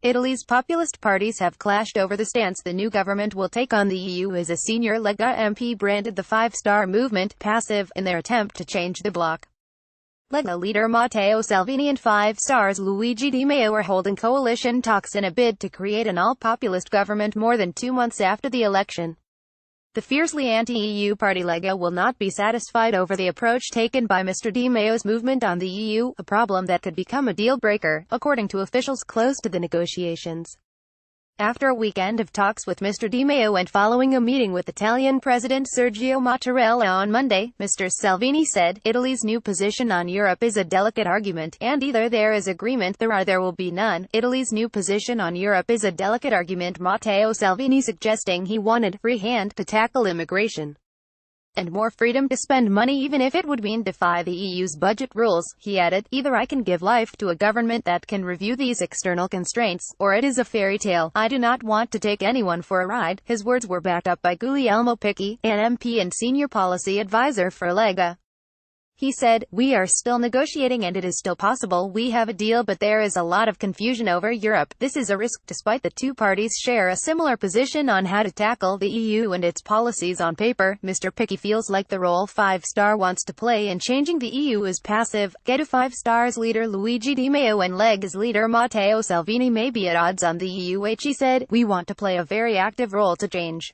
Italy's populist parties have clashed over the stance the new government will take on the EU, as a senior Lega MP branded the Five-Star Movement passive in their attempt to change the bloc. Lega leader Matteo Salvini and Five Stars Luigi Di Maio are holding coalition talks in a bid to create an all-populist government more than 2 months after the election. The fiercely anti-EU party Lega will not be satisfied over the approach taken by Mr. Di Maio's movement on the EU, a problem that could become a deal-breaker, according to officials close to the negotiations. After a weekend of talks with Mr. Di Maio and following a meeting with Italian President Sergio Mattarella on Monday, Mr. Salvini said, "Italy's new position on Europe is a delicate argument, and either there is agreement or there will be none. Italy's new position on Europe is a delicate argument," Matteo Salvini suggesting he wanted free hand to tackle immigration and more freedom to spend money even if it would mean defy the EU's budget rules. He added, "Either I can give life to a government that can review these external constraints, or it is a fairy tale. I do not want to take anyone for a ride." His words were backed up by Guglielmo Picchi, an MP and senior policy advisor for Lega. He said, "We are still negotiating and it is still possible we have a deal, but there is a lot of confusion over Europe. This is a risk." Despite the two parties share a similar position on how to tackle the EU and its policies on paper, Mr. Picchi feels like the role Five Star wants to play in changing the EU is passive. Get Five Star's leader Luigi Di Maio and Lega's leader Matteo Salvini may be at odds on the EU. He said, "We want to play a very active role to change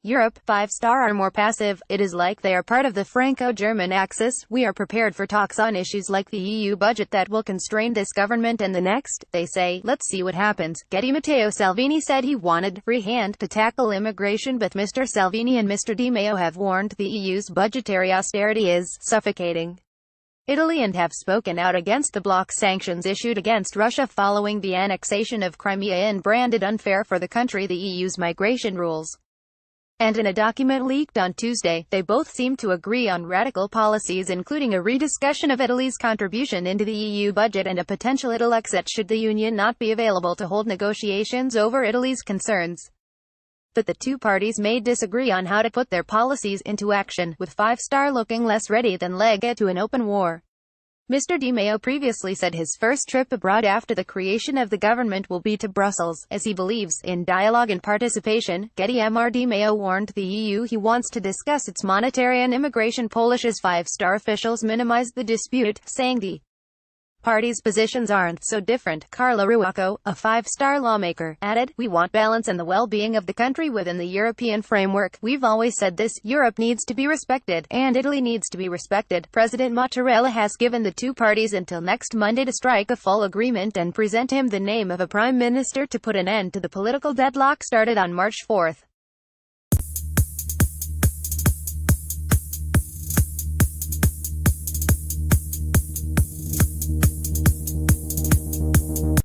Europe. Five Star are more passive. It is like they are part of the Franco-German axis. We are prepared for talks on issues like the EU budget that will constrain this government and the next. They say, let's see what happens." Matteo Salvini said he wanted free hand to tackle immigration, but Mr. Salvini and Mr. Di Maio have warned the EU's budgetary austerity is suffocating Italy and have spoken out against the bloc sanctions issued against Russia following the annexation of Crimea and branded unfair for the country the EU's migration rules. And in a document leaked on Tuesday, they both seem to agree on radical policies, including a rediscussion of Italy's contribution into the EU budget and a potential Italy exit should the Union not be available to hold negotiations over Italy's concerns. But the two parties may disagree on how to put their policies into action, with Five Star looking less ready than Lega to an open war. Mr. Di Maio previously said his first trip abroad after the creation of the government will be to Brussels, as he believes in dialogue and participation. Mr. Di Maio warned the EU he wants to discuss its monetary and immigration policy as Five Star officials minimized the dispute, saying the parties' positions aren't so different. Carla Ruocco, a Five Star lawmaker, added, "We want balance and the well-being of the country within the European framework. We've always said this. Europe needs to be respected, and Italy needs to be respected." President Mattarella has given the two parties until next Monday to strike a full agreement and present him the name of a prime minister to put an end to the political deadlock started on March 4.